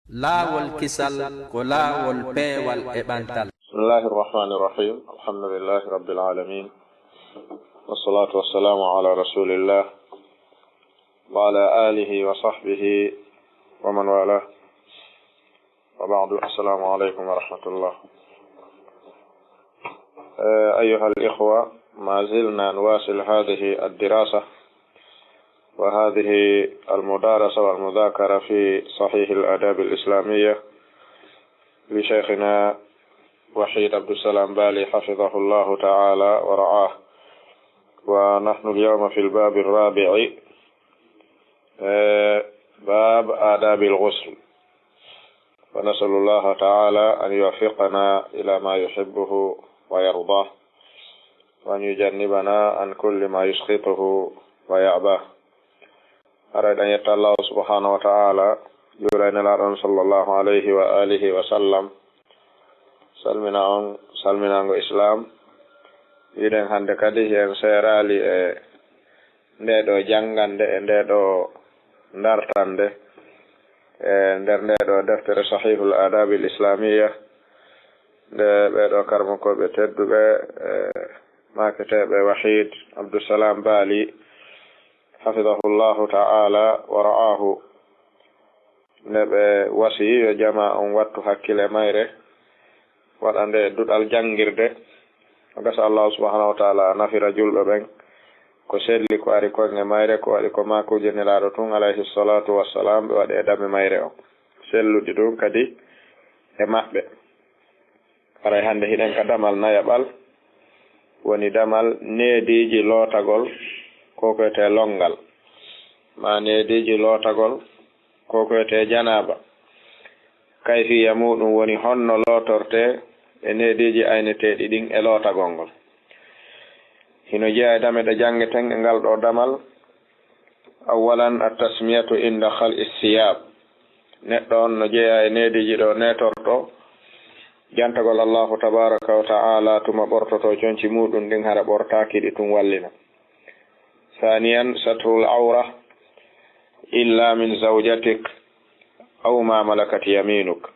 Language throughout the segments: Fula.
laawol kisal ko laawol peewal e ɓantal. Bismillahir Rahmanir Rahim. Alhamdulillahi Rabbil Alamin. Wassalatu wassalamu ala Rasulillah wa ala alihi wa sahbihi wa man wala. Wa ba'du. Assalamu alaykum wa rahmatullah. أيها الإخوة، ما زلنا نواصل هذه الدراسة وهذه المدارسة والمذاكرة في صحيح الآداب الإسلامية لشيخنا وحيد عبد السلام بالي حفظه الله تعالى ورعاه. ونحن اليوم في الباب الرابع، باب آداب الغسل، ونسأل الله تعالى أن يوفقنا إلى ما يحبه ويرضاه وأن يجنبنا عن كل ما يسخطه ويأباه. أريد أن يتقى الله سبحانه وتعالى يرين الأرض صلى الله عليه وآله وسلم salmina ngo islam yiɗen hande kadi hen serali e ndeɗo jangande e ndeɗo dartande e nder ndeɗo deftere sahihul adabil islamiyya nde ɓeɗo karmakoɓe tedduɓe maketeɓe Wahid Abdussalam Bali hafidahullahu ta'ala wa ra'ahu nde ɓe wasi yo jama on wattu hakkile mayre waɗande duɗal jangirde. Gasa Allah subhanahu wa ta'ala nafira julɓe ɓen ko selli ko ari konge mayre ko waɗi ko makuje nelaɗo tun alayhi salatu wassalam ɓe waɗi e dame mayre o selluɗi ɗum kadi e maɓɓe. Aray hande hiɗen ka damal nayaɓal woni damal neediji lootagol ko koyete longal ma neediji lootagol ko koyete janaba. Kayfiya muɗum woni honno lootorte e neediji ayneteɗi ɗin e lootagol ngol. Hino jeeya e dame ɗe jangeten e ngal ɗo damal. Awalan at-tasmiyatu inda khal'i siyab. Neɗɗo on no jeeya e neediji ɗo netorto jantagol Allahu tabaraka wa ta'ala tuma ɓortoto conci muɗum ɗin hara ɓortaki ɗi tum wallina. Thaniyan satrul awra illa min zawjatik aw ma malakat yaminuk.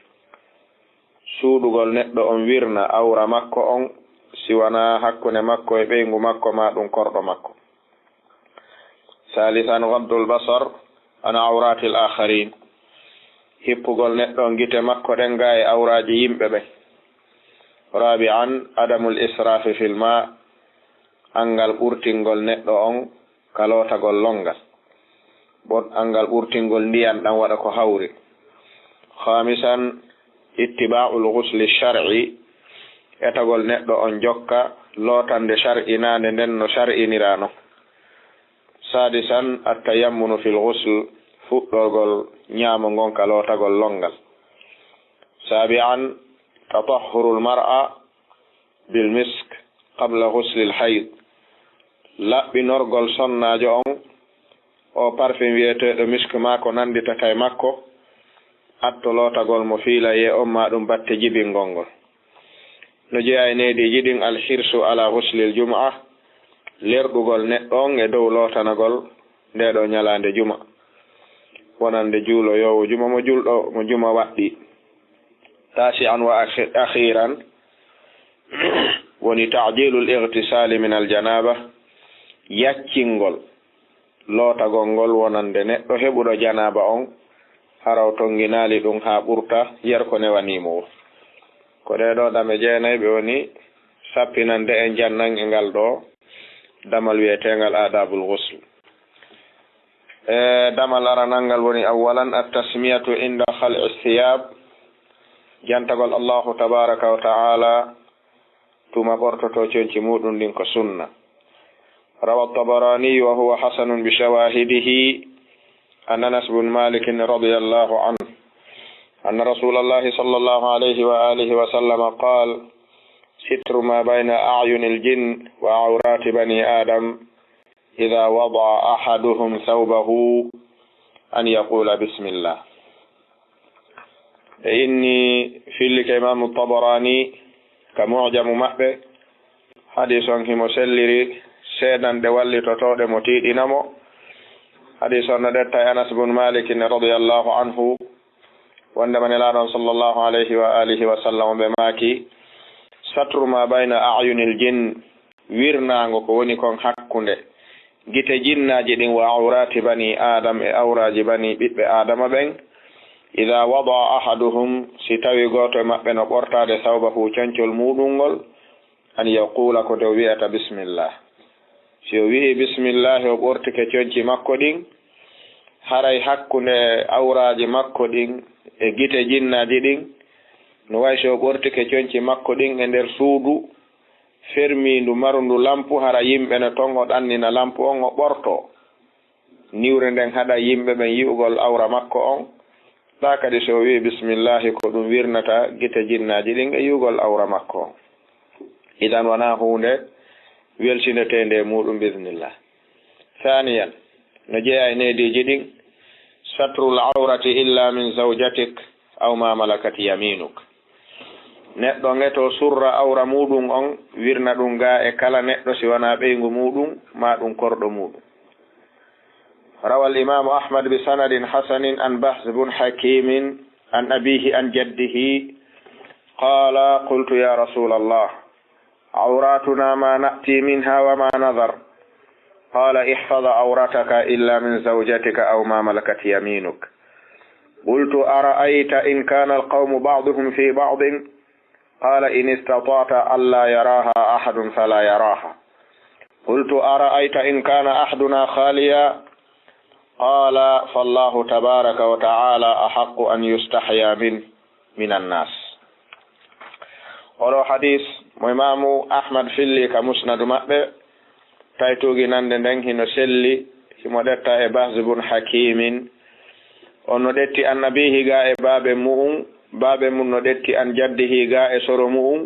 Suuɗugol neɗɗo on wirna awra makko on siwana hakkunde makko e ɓeygu makko ma ɗum korɗo makko. Salisan ghaddul basar an awratil akharin. Hippugol neɗɗo gite makko ɗen ga e awraji yimɓe ɓe. Rabi'an adamul israfi fil ma. Angal ɓurtingol neɗɗo on kalotagol longal. Bon angal ɓurtingol ndiyan ɗan waɗa ko hawri. Khamisan ittiba'ul ghusli shar'i. Etagol neɗɗo on jokka lotande shar'i nande nden no shar'inirano. Sadisan at-tayammunu fil ghusl. Fuɗɗorgol ñaamo gonka lotagol longal. Sabi'an tatahhurul mar'a bil misk qabla ghusli al hayd. Laɓɓinorgol sonnajo on o parfum wiyeteɗo misk ma ko nanditata e makko atto lootagol mo fiila ye on ma ɗum batte jibingol ngol. No jeeya e neediji ɗin alhirsu ala ghuslil jum'a. Lerɗugol neɗɗo on e dow lootanagol ndeɗo ñalande juma wonande juulo yowo juma mo julɗo mo juma waɗɗi. Tasi'an wa akhiran woni ta'jilul ightisali min al janaba. Yaccingol lootagol ngol wonande neɗɗo heɓuɗo janaba on haraw tonginali ɗum ha ɓurta yer ko newanimo. Ko ɗeɗo dame jeenayi ɓe woni sappinande en jannan e ngal ɗo damal wiyetengal adabul ghusl. Damal aranangal woni awalan at-tasmiyatu inda khal'i thiyab. Jantagol Allahu tabaraka wa ta'ala tuma ɓortoto conci muɗum ɗin ko sunna. روى الطبراني وهو حسن بشواهده أن أنس بن مالك رضي الله عنه أن رسول الله صلى الله عليه وآله وسلم قال: ستر ما بين أعين الجن وعورات بني آدم إذا وضع أحدهم ثوبه أن يقول بسم الله. إني في الإمام الطبراني كمعجم مأبه حديث هم سلري seedande wallitotoɗe mo tiiɗinamo. Hadis on no ɗetta Anas bun Malik radiyallahu anhu wonde manelaɗon sallllahu alayhi wa alihi wa sallam ɓe maaki satru ma bayna ayunil jinn, wirnago ko woni kon hakkunde gite jinnaji ɗin wa awrati bani adam e awraji bani ɓiɓɓe adama ɓen. ida wada ahaduhum, si tawi goto e maɓɓe no ɓortade sawbahu cancol muɗum ngol, an yaqula ko dow wiyata bisimillah. si o wi'i bisimillah o ɓortike conci makko ɗin, haray hakkunde awraji makko ɗin e gite jinnaji ɗin no way so o ɓortike conci makko ɗin e nder suudu fermindu marundu lampu, hara yimɓe no ton o ɗannina lampu on o ɓorto, niwre nden haɗa yimɓe ɓen yi'ugol awra makko on. ɗa kadi so wi bisimillahi ko ɗum wirnata gite jinnaji ɗin e yi'ugol awra makko on. idan wona hunde welsinetende muɗum bismillah. thaniyan, no jeeya e nediji ɗin, satrul awrati illa min zawjatik aw ma malakat yaminuk. neɗɗo ngeto surra awra muɗum on wirna ɗum ga e kala neɗɗo si wona ɓeygu muɗum ma ɗum korɗo muɗum. rawa al-imam ahmad bi sanadin hasanin an bahs bun hakimin an abihi an jaddihi qala qultu ya rasul allah awratuna ma na'ti minha wa ma nadhar qala ihfaz awrataka illa min zawjatika aw ma malakat yaminuk. qultu ara'ayta in kana al-qawmu ba'duhum fi ba'din قال إن استطعت ألا يراها أحد فلا يراها. قلت أرأيت إن كان أحدنا خاليا قال فالله تبارك وتعالى أحق أن يستحيا من الناس. ولو حديث إمام أحمد فيلي كمسند مأبه تايتوغي نندن هنا سلي سمدتا إباز بن حكيم ونودتي النبيه غا إباب مؤون baabe mun no detti an jaddihi ga e soro mu'um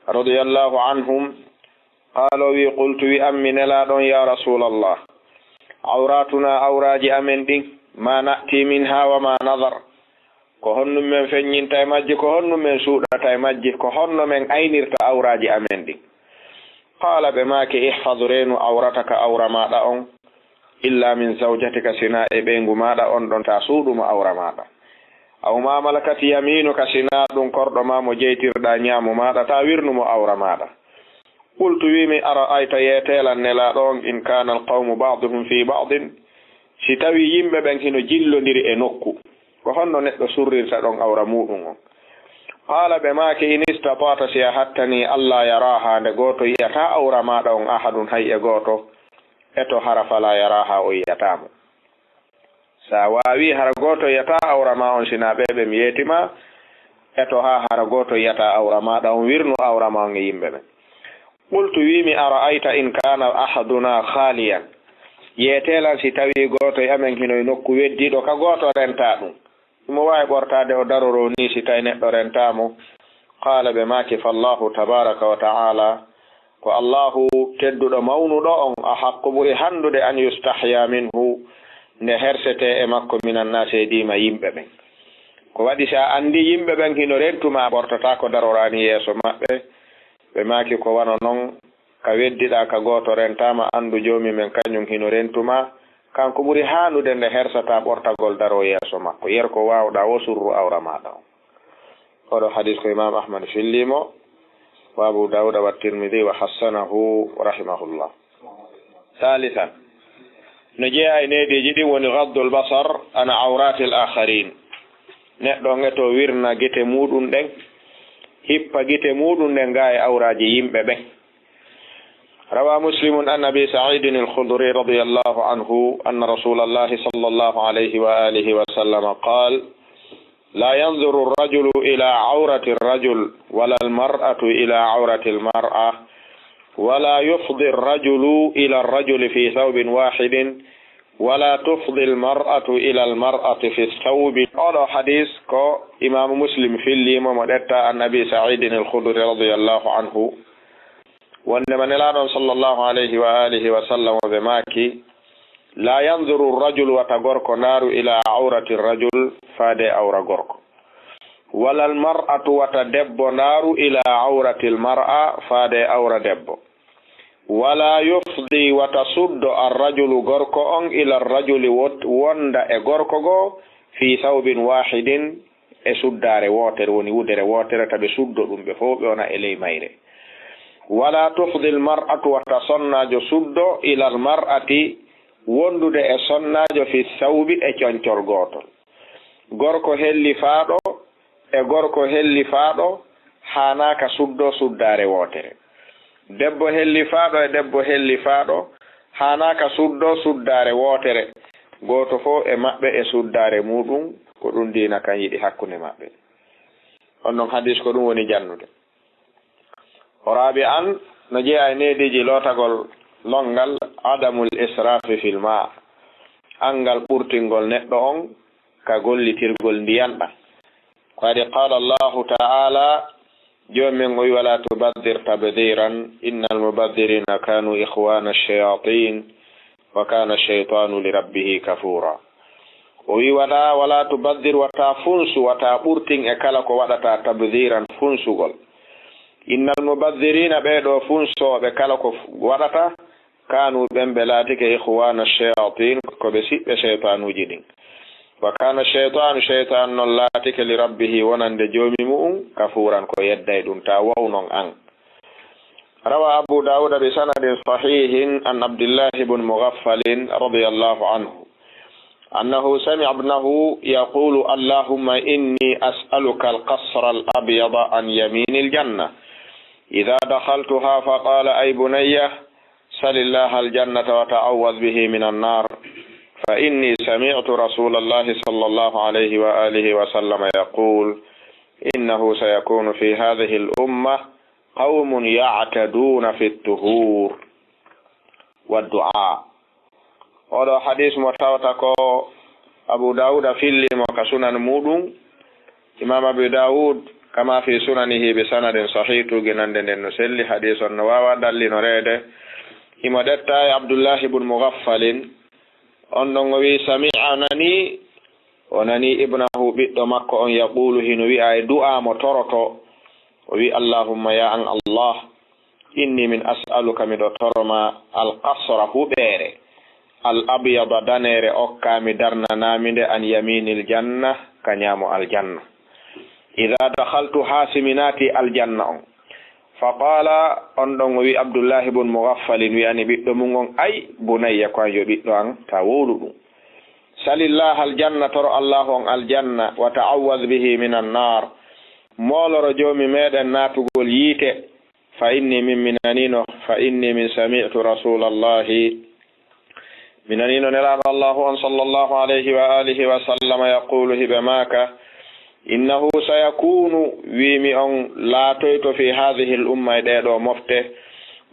radiyallahu anhum qala wi qultu wi ammi nelaɗon ya rasulallah awratuna awraji amen ɗin ma na'ti minha wa ma nadar, ko honno men feññinta e majji, ko honno men suuɗata e majji, ko honno men aynirta awraji amen ɗin. qala ɓe maake ihfad renu awrataka awra maɗa on illa min zawjatika, sina e ɓeygu maɗa on ɗon ta suuɗuma awra maɗa, aw ma malakat yaminuka, sina ɗum korɗo ma mo jeytirɗa ñaamu maɗa ta wirnumo awra maɗa. qultu wimi ara'ayta yetelan nelaɗo on in kana alqawmu ba'duhum fi ba'din, si tawi yimɓe ɓen hino jillodiri e nokku, ko honno neɗɗo surrirta ɗon awra muɗum on. qala ɓe maake in istata'ta, si a hattani allah yaraha, nde goto yiyata awra maɗa on ahadun hay e goto, eto hara fala yaraha o yiyatamo. sa wawi hara goto yata awra ma on, sina ɓeɓe mi yetima, eto ha hara goto yata awra maɗa on, wirnu awra ma on e yimɓe ɓen. qultu wimi ara'ayta in kana ahaduna khaliyan, yetelan si tawi goto e amen hinoye nokku weddiɗo ka goto renta ɗum, ɗumo wawi ɓortade o daroro ni si tawi neɗɗo rentamo. qala ɓe maki fallahu tabaraka wa ta'ala, ko allahu tedduɗo mawnuɗo on, a haqqu ɓuri handude an yustahya minhu, nde hersete e makko minan nasi e dima yimɓe ɓen. ko waɗi sa andi yimɓe ɓen hino rentuma ɓortata ko darorani yeeso maɓɓe, ɓe maki ko wano noon ka weddiɗa ka goto rentama, andu jomi men kañum hino rentuma, kanko ɓuri hanude nde hersata ɓortagol daro yeeso makko, yer ko wawɗa o surru awra maɗa o. oɗo hadis ko imam ahmad fillimo, wa abu dawuda wa tirmidhi wa hassanahu rahimahullah. thalithan, no jeeya e nediji ɗin woni gaddul basar ana awrati l akharin, neɗɗo ngeto wirna gite muɗum ɗen, hippa gite muɗum ɗen ga e awraji yimɓe ɓen. rawa muslimun an abi sa'idin al-khudri radiyallahu anhu anna rasulallahi sallallahu alayhi wa alihi wa sallam qala la yanzuru ar-rajulu ila awrati ar-rajul wala al-mar'atu ila awrati al-mar'a ولا يفضي الرجل إلى الرجل في ثوب واحد ولا تفضي المرأة إلى المرأة في الثوب. هذا حديث كو إمام مسلم في اللي ممدتا النبي سعيد الخدري رضي الله عنه وإنما نلعن صلى الله عليه وآله وسلم بماكي لا ينظر الرجل وتغرق نار إلى عورة الرجل فادي أورا غرق ولا المرأة وتدب نار إلى عورة المرأة فادي أورا دب ولا يفضي وتصد الرجل غرق إلى الرجل وندا غرق في ثوب واحد e suddare wotere woni wudere wotere taɓe suddo ɗum ɓe fof ɓe wona e ley mayre. wala tufdi l mar'atu wata sonnajo suddo ila l mar'ati wondude e sonnajo fi sawbi e coñcol gotol. gorko helli faaɗo e gorko helli faaɗo hanaka suddo suddare wotere. debbo helli faaɗo e debbo helli faaɗo hanaka suddo suddare wotere. goto fo e maɓɓe e suddare muɗum ko ɗum dina kan yiɗi hakkunde maɓɓe. on noon hadis ko ɗum woni jannude. o raabi an no jeeya e nediji lootagol longal adamul israfi fil ma angal ɓurtingol neɗɗo on ka gollitirgol ndiyan ɗan. ko adi qala allahu ta'ala jomin o wi wala tubaddir tabdiran innal mubaddirina kanu ikhwana ash-shayatin wa kana ash-shaytanu li rabbih kafura. o wi wala tubaddir wata funsu wata ɓurtin e kala ko waɗata tabdiran funsugol. innal mubaddirina ɓeɗo funsoɓe kala ko waɗata kanu ɓen laatike ikhwana ash-shayatin koɓe siɓɓe shaytanuji ɗin. wa kana shaytanu shaytan non laatike li rabbihi wonande joomi mu'um kafuran ko yedday ɗum ta wawnon an. rawa abu dawuda bi sanadin sahihin an abdillah ibn mughaffalin radiyallahu anhu annahu sami'a ibnahu yaqulu allahumma inni as'aluka al-qasra al-abyada an yaminil janna idha dakhaltuha faqala ay bunayya salillaha al-jannata wa ta'awwadh bihi minan nar فإني سمعت رسول الله صلى الله عليه وآله وسلم يقول إنه سيكون في هذه الأمة قوم يعتدون في الطهور والدعاء. هذا حديث متواتر أبو داود في اللي كسنن مودون إمام أبو داود كما في سننه بسند صحيح جنان نسلي حديث النواوى دل نريد إما دتا عبد الله بن مغفل on ɗon o wi sami'anani o nani ibnahu ɓiɗɗo makko on yaqulu hino wi'a e du'a mo toroto o wi allahumma ya an allah inni min as'aluka miɗo toroma alqasra huɓere al abyada danere okkami darnanamide an yaminil janna ka ñamo aljanna idha dakhaltu hasiminati aljanna on faqala on ɗon o wi abdullah ibn mughaffalin wiyani ɓiɗɗo mum on ay bunayya ko yo ɓiɗɗo an ta wowlu ɗum salillah aljanna toro allahu on aljanna wa ta'awwadh bihi minan nar moloro joomi meɗen natugol yiite fa inni min minanino fa inni min sami'tu rasulallahi minanino nelaɗo allahu on sallallahu alayhi wa alihi wa sallama yaqulu hiɓe maka innahu sayakunu wimi on laatoyto fi hadhihi l umma e ɗeɗo mofte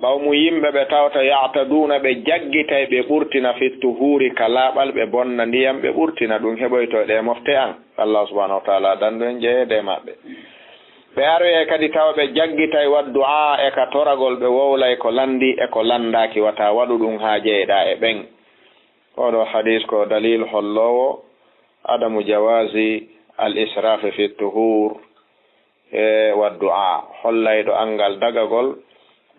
ɓaw mu yimɓe ɓe tawta ya'taduna ɓe jaggitay ɓe ɓurtina fittu huuri ka laaɓal ɓe bonna ndiyam ɓe ɓurtina ɗum heɓoyto ɗe mofte an allah subhanahu wa ta'ala danɗon jeeyede maɓɓe ɓe aroye kadi tawa ɓe jaggitay waddu'a e ka toragol ɓe wowlay ko landi e ko landaki wata waɗu ɗum ha jeeyɗa e ɓen. oɗo hadis ko dalil hollowo adamu jawazi al-israf fi tuhur wa du'a hollayɗo angal dagagol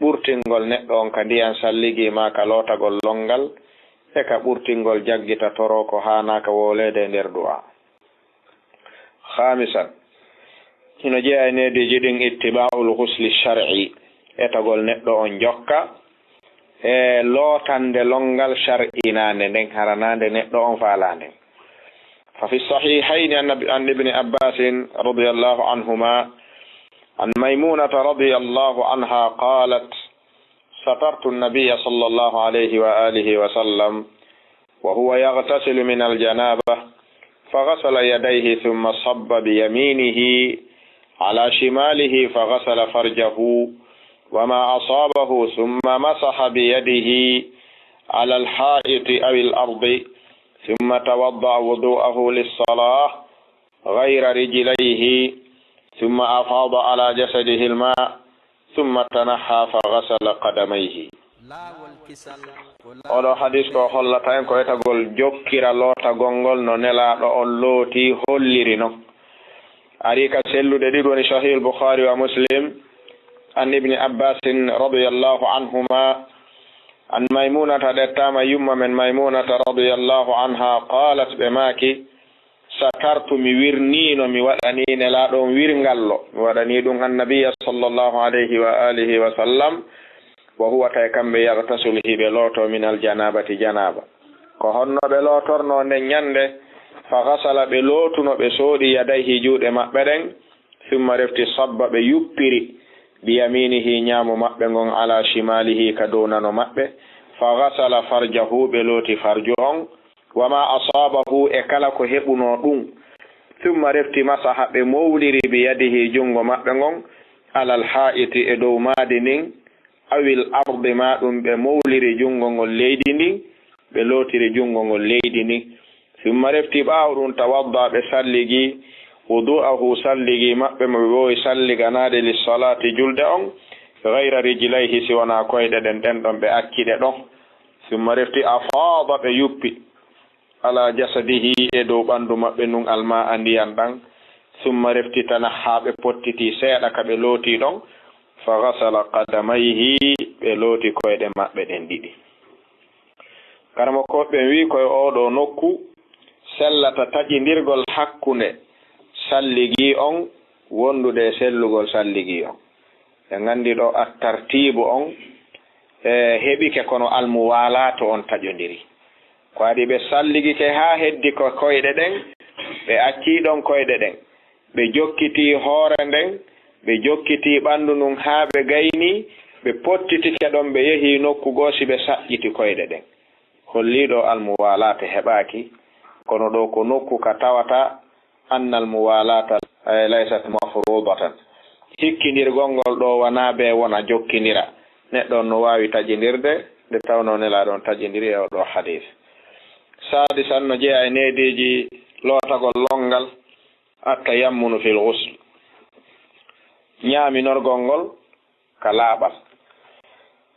ɓurtingol neɗɗo on ka ndiyan salligi ma ka lootagol longal e ka ɓurtingol jaggita toro ko hanaka wolede nder du'a. khamisan hino jeeya nediji ɗin ittiba'ul ghusli shar'i etagol neɗɗo on jokka e lootande longal shar'inande nden haranande neɗɗo on faalande. ففي الصحيحين عن ابن عباس رضي الله عنهما عن ميمونة رضي الله عنها قالت سترت النبي صلى الله عليه وآله وسلم وهو يغتسل من الجنابة فغسل يديه ثم صب بيمينه على شماله فغسل فرجه وما أصابه ثم مسح بيده على الحائط أو الأرض ثم توضأ وضوءه للصلاة غير رجليه ثم أفاض على جسده الماء ثم تنحى فغسل قدميه. oɗo hadis ko hollata en ko etagol jokkira loota gongol no nelaɗo on looti holliri non ari ka sellude ɗiɗi woni sahih al-bukhari wa muslim an ibni abbasin radiyallahu anhuma an maimunata ɗettama yumma men maimunata radiyallahu anha qalat ɓe maki satartu mi wirnino mi waɗani nelaɗon wirngallo mi waɗani ɗum annabiya sallllahu alayhi wa alihi wa sallam wa huwa tay kamɓe yartasul hiɓe looto min al janabati janaba ko honno ɓe lootorno nden ñande fa gasala ɓe lootuno ɓe sooɗi yadayhi juuɗe maɓɓe ɗen summa refti sabba ɓe yuppiri biyaminihi ñaamo maɓɓe ngon ala shimalihi ka dow nano maɓɓe fa gasala farjahu ɓe looti farju on wama asabahu e kala ko heɓuno ɗum summa refti masaha ɓe mowliri bi yadihi jungo maɓɓe ngon alal ha'iti e dow maadi ndin awil ardi ma ɗum ɓe mowliri jungo ngol leydi ndin ɓe lootiri jungo ngol leydi ndin summa refti ɓaawo ɗum tawadda ɓe salligi wudu'ahu salligi maɓɓe mo ɓe wowi salliganade lissalati julde on gayra rijlayhi si wona koyɗe ɗen ɗen ɗon ɓe akkiɗe ɗon summa refti afada ɓe yuppi ala jasadihi e dow ɓandu maɓɓe nun alma a ndiyan ɗan summa refti tana ha ɓe pottiti seeɗa ka ɓe looti ɗon fa gasala qadamayhi ɓe looti koyɗe maɓɓe ɗen ɗiɗi karmo koɓɓe wi koye oɗo nokku sellata taƴidirgol hakkunde salligi on wondude e sellugol salligi on ɓe gandi ɗo attartibu on heɓike kono almuwalato on taƴodiri ko adi ɓe salligi ke ha heddi ko koyɗe ɗen ɓe acci ɗon koyɗe ɗen ɓe jokkiti hoore nden ɓe jokkiti ɓandu ndun ha ɓe gayni ɓe pottitike ɗon ɓe yeehi nokku goosi ɓe saƴƴiti koyɗe ɗen holliɗo almuwalata heɓaki kono ɗo ko nokku ka tawata annal muwalata laysat mafrudatan hikkindirgol ngol ɗo wona be wona jokkinira neɗɗo no wawi taƴidirde nde tawno nelaɗon taƴidiri e oɗo hadis sadisan no jeeya e neediji lootagol longal attayammunu fil ghusl ñaaminorgol ngol ka laaɓal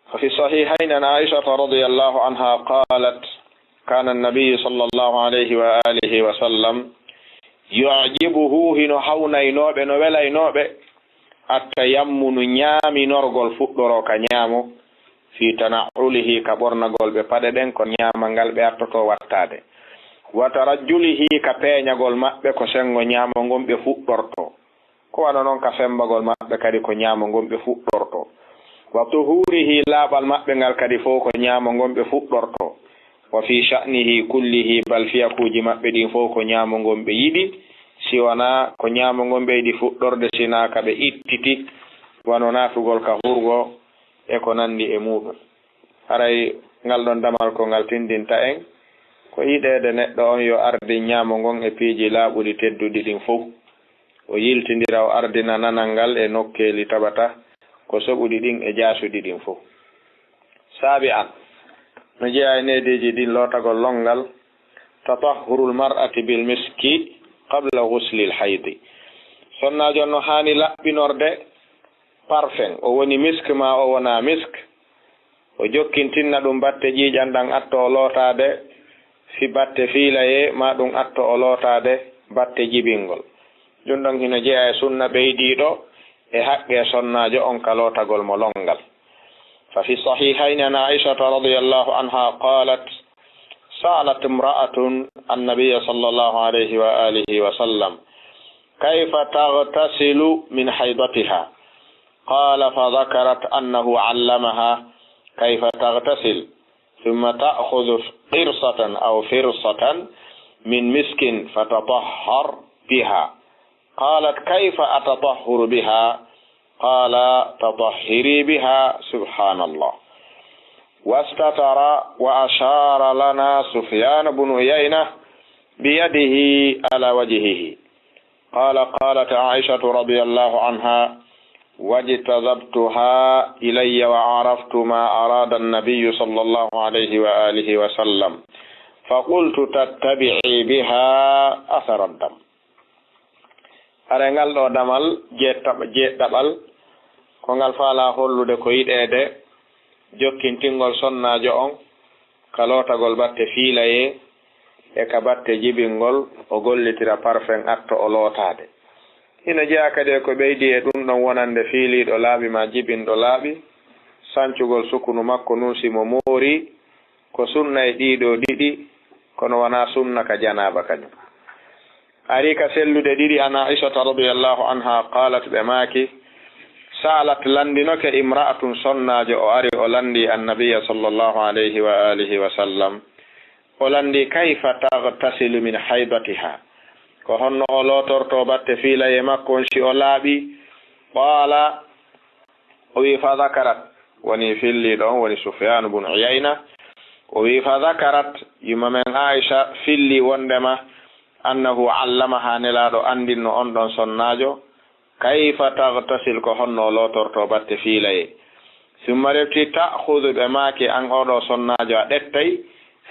ففي الصحيحين عن عائشة رضي الله عنها قالت كان النبي صلى الله عليه وآله وسلم يعجبه هنا حونينوɓe no welaynoɓe التيمم ñaaminорgol fuɗɗoro ka ñaamo fi tana'ulihi ka ɓornagol ɓe paɗe ɗen ko ñaamangal ɓe artoto wattade wa tarajjulihi ka peeñagol maɓɓe ko sengo ñaamo ngon ɓe fuɗɗorto ko wano noon ka fembagol maɓɓe kadi ko ñaamo ngon ɓe fuɗɗorto wa tuhurihi laaɓal maɓɓe ngal kadi fof ko ñaamo ngon ɓe fuɗɗorto wa fi sha'nihi kullihi bal fiyakuji maɓɓe ɗin fof ko ñaamo ngon ɓe yiɗi si wona ko ñaamo ngon ɓe yiɗi fuɗɗorde sina ka ɓe ittiti wano natugol ka hurgo e ko nandi e muɗum haray ngal ɗon damal ko ngal tindinta en ko yiɗede neɗɗo on yo ardi ñaamo ngon e piiji laaɓuɗi tedduɗi ɗin fof o yiltidira o ardina nanal ngal e nokkeli tabata ko soɓuɗi ɗin e jaasuɗi ɗin fof saabi an no jeeya e neediji ɗin lootagol longal tatahhurul mar'ati bil miski qabla ghuslil haydi sonnajo no hani laɓɓinorde parfum o woni misk ma o wona misk o jokkintinna ɗum batte ƴiƴanɗan atto o lootade fi batte fiilaye ma ɗum atto o lootade batte jibingol ɗum ɗon hino jeeya e sunna ɓeydiɗo e haqqe sonnajo on ka lootagol mo longal fa fi sahihayn an aishata radiyallahu anha qalat sa'alat imra'atun annabiyya sallallahu alayhi wa alihi wa sallam kayfa taghtasilu min haydatiha qala fa dhakarat annahu 'allamaha kayfa taghtasil thumma ta'khudhu qirsatan aw firsatan min miskin fatatahhar biha قالت كيف أتطهر بها قال تطهري بها سبحان الله واستتر وأشار لنا سفيان بن عيينة بيده على وجهه قالت عائشة رضي الله عنها واجتذبتها إلي وعرفت ما أراد النبي صلى الله عليه وآله وسلم فقلت تتبعي بها أثر الدم arengal ɗo damal jeɗɗaɓal ko ngal faala hollude ko yiɗede jokkintingol sonnajo on ka lootagol batte fiilaye e ka batte jibingol o gollitira parfum atto o lootade ina jeeya kadi ko ɓeydi e ɗum ɗon wonande fiiliɗo laaɓi ma jibinɗo laaɓi sancugol sukunu makko nun simo moori ko sunna e ɗiɗo ɗiɗi kono wona sunna ka janaba kañum arika sellude ɗiɗi an aishata radiallahu anha qalat ɓe maaki salat landinoke imra'atun sonnajo o ari o landi annabiya sallllahu alayhi wa alihi wa sallam o landi kayfa tagtasilu min haydatiha ko honno o lotorto batte fiilaye makko on si o laaɓi qala o wi fa dakarat woni filli ɗon woni Sufyan bun Uyayna o wi fa dakarat yumma men Aisha filli wondema annahu allamaha nelaɗo andinno on ɗon sonnajo kayfa tagtasil ko honno lotorto batte fiilaye summa refti ta'khudhu ɓe maaki an oɗo sonnajo a ɗettay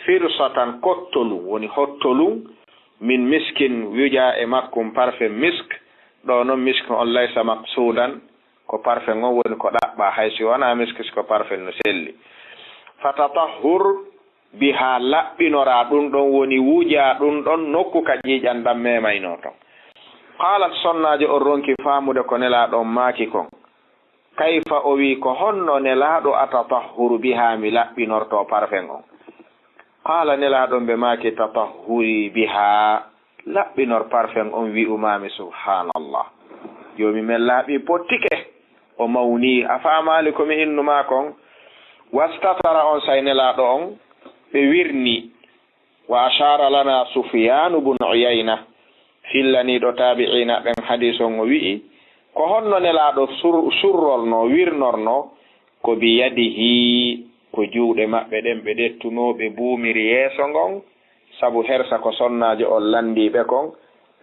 firsatan kottolum woni hottolum min miskin wuja e makkum parfum misk ɗo noon misk on laysa maksudan ko parfum on woni ko ɗaɓɓa haysi wona miskis ko parfum no selli fatatahhur biha laɓɓinora ɗum ɗon woni wuja ɗum ɗon nokku ka ƴiƴanɗam memayno ton qalat sonnajo on ronki famude ko nelaɗo maaki kon kayfa o wi ko honno nelaɗo atatahhuru biha mi laɓɓinorto parfum on qala nelaɗon ɓe maaki tatahhuri biha laɓɓinor parfum on wi'umami subhanallah jomi men laaɓi pottike o mawni a famali komi innuma kon wastatara on say nelaɗo on ɓe wirni wa ashara lana Sufyanu bun Uyayna fillaniɗo tabi'ina ɓen hadis on o wi'i ko honno nelaɗo surrolno wirnorno ko biyadihi ko juuɗe maɓɓe ɗen ɓe ɗettunoɓe buumiri yeeso ngon sabu hersa ko sonnajo on landiɓe kon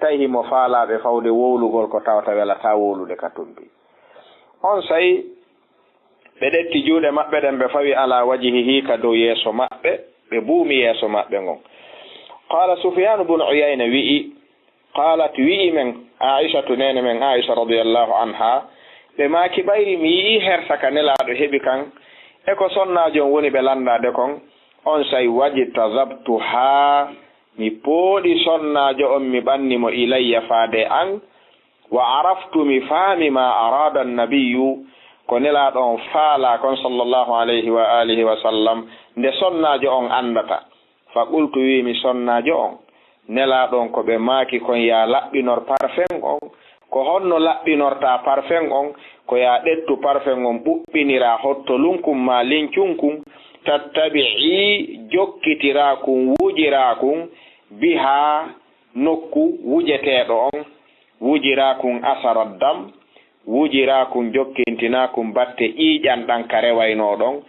tawi mo faalaɓe fawde wowlugol ko tawta welata wowlude ka tumbi on sayi ɓe ɗetti juuɗe maɓɓe ɗen ɓe fawi ala wajihihi ka dow yeeso maɓɓe ɓe buumi yeeso maɓɓe ngon qala Sufyan bun Uyayna wi'i qalat wi'i men Aishatu nene men Aisha radiyallahu anha ɓe maaki ɓayri mi yi'i hersa ka nelaɗo heɓi kan e ko sonnajo on woni ɓe landade kon on say wajtazabtu ha mi pooɗi sonnajo on mi ɓannimo ilayya faade an wa araftu mi faami ma arada annabiyu ko nelaɗo on faala kon sallllahu alayhi wa alihi wa sallam nde sonnajo on andata fa qultu wimi sonnajo on nelaɗon ko ɓe maaki kon ya laɓɓinor parfum on ko honno laɓɓinorta parfum on ko ya ɗettu parfum on ɓuɓɓinira hottolunkum ma lincunkum tattabi'i jokkitirakum wujirakum biha nokku wujeteɗo on wujirakum asaraddam wujirakum jokkintinakum batte ƴiiƴan ɗan ka rewaynoɗon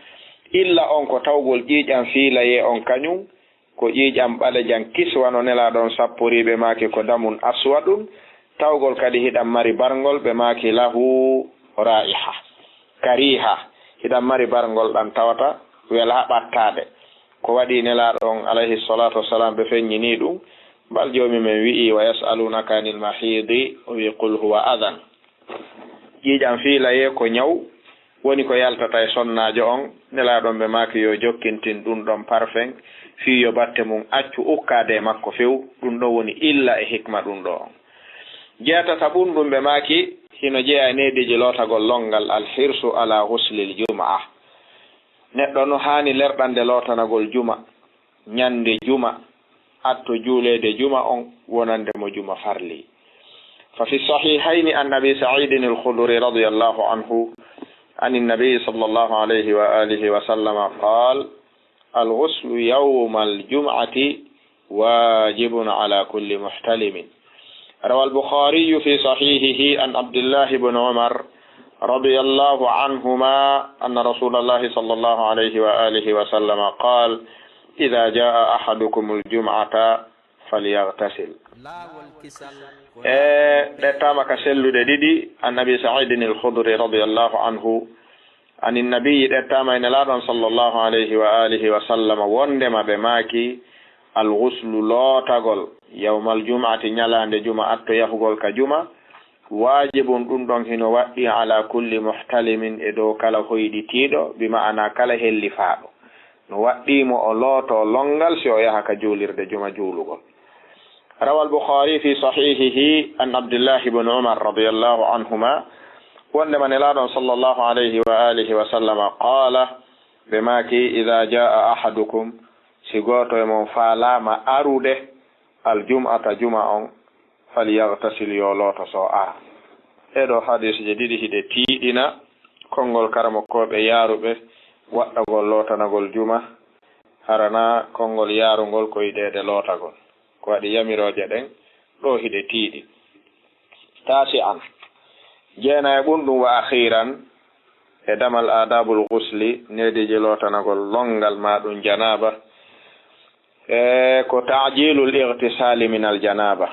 illa on ko tawgol ƴiiƴan fiilaye on kañum ko ƴiiƴan ɓalejan kiswano nelaɗon sapporiɓe maaki ko damun aswadun tawgol kadi hiɗan mari bargol ɓe maaki lahu raiha kariha hiɗan mari bargol ɗan tawata wela ɓattade ko waɗi nelaɗon alayhi salatu wassalam ɓe feññini ɗum bal jomi men wi'i wa yasalunaka anil mahidi o wi qul huwa adan ƴiiƴan fiilaye ko ñaw woni ko yaltata e sonnajo on nelaɗon ɓe maaki yo jokkintin ɗum ɗon parfum fi yo batte mum accu ukkade makko few ɗum ɗo woni illa e hikma ɗum ɗo on jeetata ɓum ɗum ɓe maaki hino jeeya nediji lootagol longal alhirsu ala huslil jumaa neɗɗo no haani lerɗande lootanagol juma ñande juma atto juulede juma on wonande mo juma farli fa fi sahihayni an abi sa'idin al-khudri radiyallahu anhu an an-nabi sallallahu alayhi wa alihi wa sallama qala al-ghuslu yawm al-jum'ati wajibun ala kulli muhtalimin. روى البخاري في صحيحه عن عبد الله بن عمر رضي الله عنهما أن رسول الله صلى الله عليه وآله وسلم قال إذا جاء أحدكم الجمعة فليغتسل. لتام كسل ددي النبي سعيد الخضري رضي الله عنه عن النبي لتام إن الله صلى الله عليه وآله وسلم وندم بماكي الغسل لا تقول يوم الجمعة نيالان جمعة يهغل كجمعة واجب دون هنا وقي على كل محتلم إدو كلا هيدي تيدو بمعنى كلا هلي فادو نوقي مؤلوتو لنغل سيو يحكا جولير دي جمعة جولوغل. روى البخاري في صحيحه أن عبد الله بن عمر رضي الله عنهما وعندما نلاد صلى الله عليه وآله وسلم قال بماكي إذا جاء أحدكم سيغوتو من فالا ما أروده الجمعة جمعة falyaghtasil yo loota so ara. Eɗo hadisuje ɗiɗi hiɗe tiiɗina konngol karamokoɓe yaaruɓe waɗɗagol lootanagol juma harana konngol yaarugol ko yiɗede lootagol ko waɗi yamiroje ɗen ɗo hiɗe tiiɗi. Tasi an jeena e ɓunɗum wa akhiran e damal adabul ghusli nediji lootanagol longal maɗum janaba ko ta'jilul ightisali min al janaba.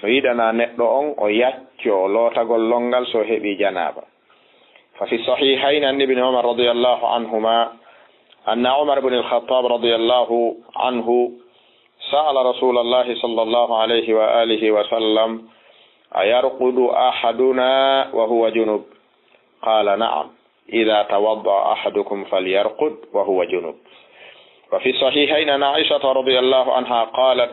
So yiɗana neɗɗo on o yacco lootagol longal so heɓi janaba. fa fi sahihayn an ibn Umar radiyallahu anhuma anna Umar ibn al-Khattab radiyallahu anhu sa'ala Rasulallahi sallallahu alayhi wa alihi wa sallam ayarqudu ahaduna wa huwa junub qala na'am idha tawadda ahadukum falyarqud wa huwa junub. wa fi sahihayn an Aisha radiyallahu anha qalat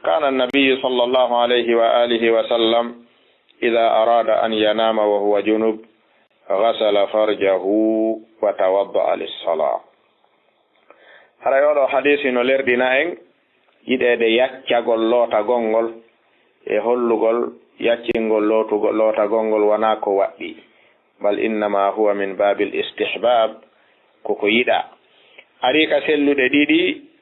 كان النبي صلى الله عليه وآله وسلم إذا أراد أن ينام وهو جنب غسل فرجه وتوضأ للصلاة. هذا يقول حديث نلردنا إن يدعي يكتغل لوتا غنغل يهلغل يكتغل لوتا غنغل وناكو وقبي بل إنما هو من باب الاستحباب كوكو يدا أريك سلو ديدي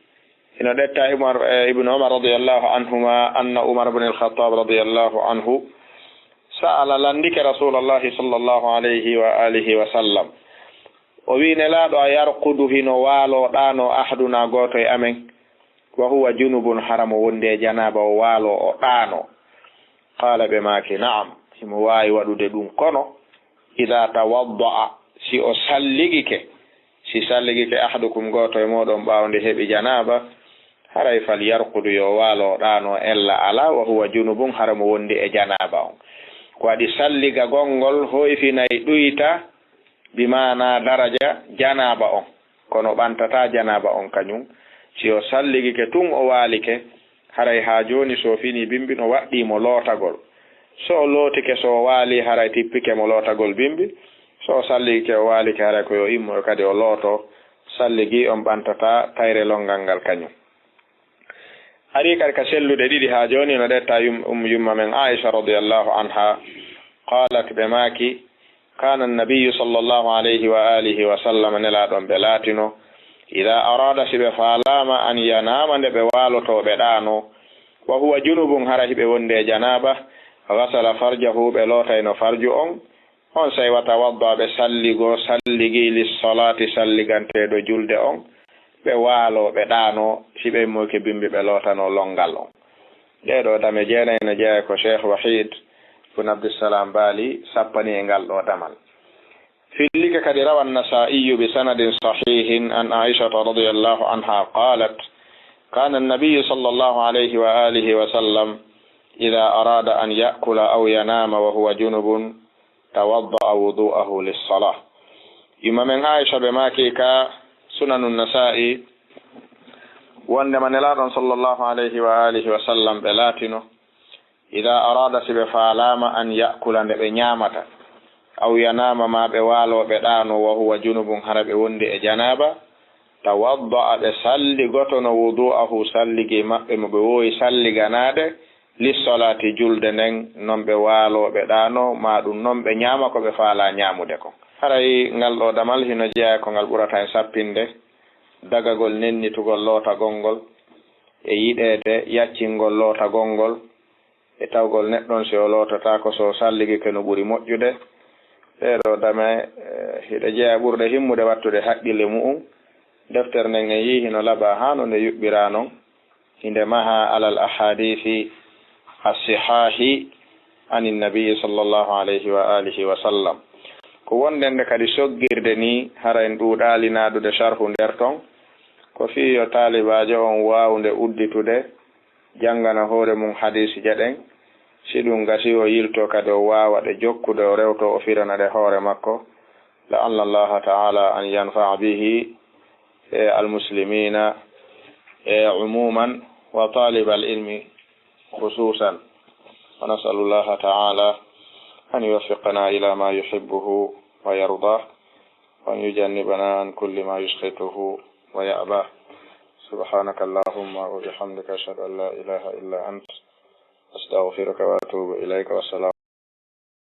ino detta ibn Umar radiyallahu anhuma anna Umar ibn al-Khattab radiyallahu anhu sa'ala landike Rasulullahi sallallahu alayhi wa alihi wa sallam o wi nelaɗo a yarqudu hino waalo ɗano ahaduna goto e amen wa huwa junubun haramo wonde janaba o waalo o ɗano. qala ɓe maki na'am himo wawi waɗude ɗum kono ida tawadda'a si o salligike ahadukum goto e moɗon ɓawde heɓi janaba haray fal yarqudu yo waalo ɗano ella ala wa huwa junubun haramo wondi e janaba on ko waɗi salliga gongol hoyfinayi ɗuyta bimana daraja janaba on kono ɓantata janaba on kañum si o salligike tun o waalike haray ha joni so fini bimbi no waɗɗimo lootagol so lootike so waali haray tippike mo lootagol bimbi so salligike o waalike haray ko yo immo kadi o looto salligi on ɓantata tayre longal ngal kañum. ari kadi ka sellude ɗiɗi ha joni no ɗetta yumma men Aisha radiyallahu anha qalat ɓe maki kana annabiyu sallallahu alayhi wa alihi wa sallam nelaɗon ɓe laatino ida arada si ɓe faalama an yanama nde ɓe waaloto ɓe ɗano wa huwa junubun hara hiɓe wonde janaba gasala farjahu ɓe lootayno farju on say wa tawadda ɓe salligi lissolati salliganteɗo julde on ɓe waalo ɓe ɗano siɓe moyke bimbi ɓe lootano longal on. ɗeɗo dame jeenayno jeeya ko Cheikh Wahid bun Abdussalam Bali sappani e ngal ɗo damal. fillike kadi rawa an-Nasa'i bi sanadin sahihin an Aisha radiyallahu anha qalat kana an-nabiy sallallahu alayhi wa alihi wa sallam idha arada an ya'kula aw yanama wa huwa junubun tawadda'a wudu'ahu lis-salah. yumma men Aisha be maki ka sunanun nasa'i wonde manelaɗon sallallahu alayhi wa alihi wa sallam ɓe laatino ida arada si ɓe faalama an yakula nde ɓe ñamata aw yanama ma ɓe waalo ɓe ɗano wa huwa junubun hara ɓe wondi e janaba tawadda'a ɓe salligotono wudu'ahu salligi maɓɓe mo ɓe wowi salliganade lissolati julde nden non ɓe waalo ɓe ɗano ma ɗum non ɓe ñama ko ɓe faala ñamude kon. haray ngal ɗo damal hino jeeya ko ngal ɓurata e sappinde dagagol nennitugol lootagol ngol e yiɗede yaccingol lootagol ngol e tawgol neɗɗon si o lootata ko so salligi ke no ɓuri moƴƴude. ɗeɗo dame hiɗe jeeya ɓurde himmude wattude haqqille mu'um deftere nden en yii hino laɓa hano nde yuɓɓira noon hinde maha alal ahadithi as-sihahi anin nabiyi sallallahu alayhi wa alihi wa sallam ko wondende kadi soggirde ni hara en ɗuuɗali naɗude sharhu nder ton ko fiyo talibajo on wawde udditude jangana hoore mum hadisi jeɗen si ɗum gasi o yilto kadi o wawa ɗe jokkude o rewto o firana ɗe hoore makko la alla allaha ta'ala an yanfa'a bihi almuslimina umuman wa talib al-ilmi khususan wa nas'alu allaha ta'ala أن يوفقنا إلى ما يحبه ويرضاه وأن يجنبنا عن كل ما يسخطه ويأباه. سبحانك اللهم وبحمدك أشهد أن لا إله إلا أنت astaghfiruka wa atubu ilayka. Wassalam.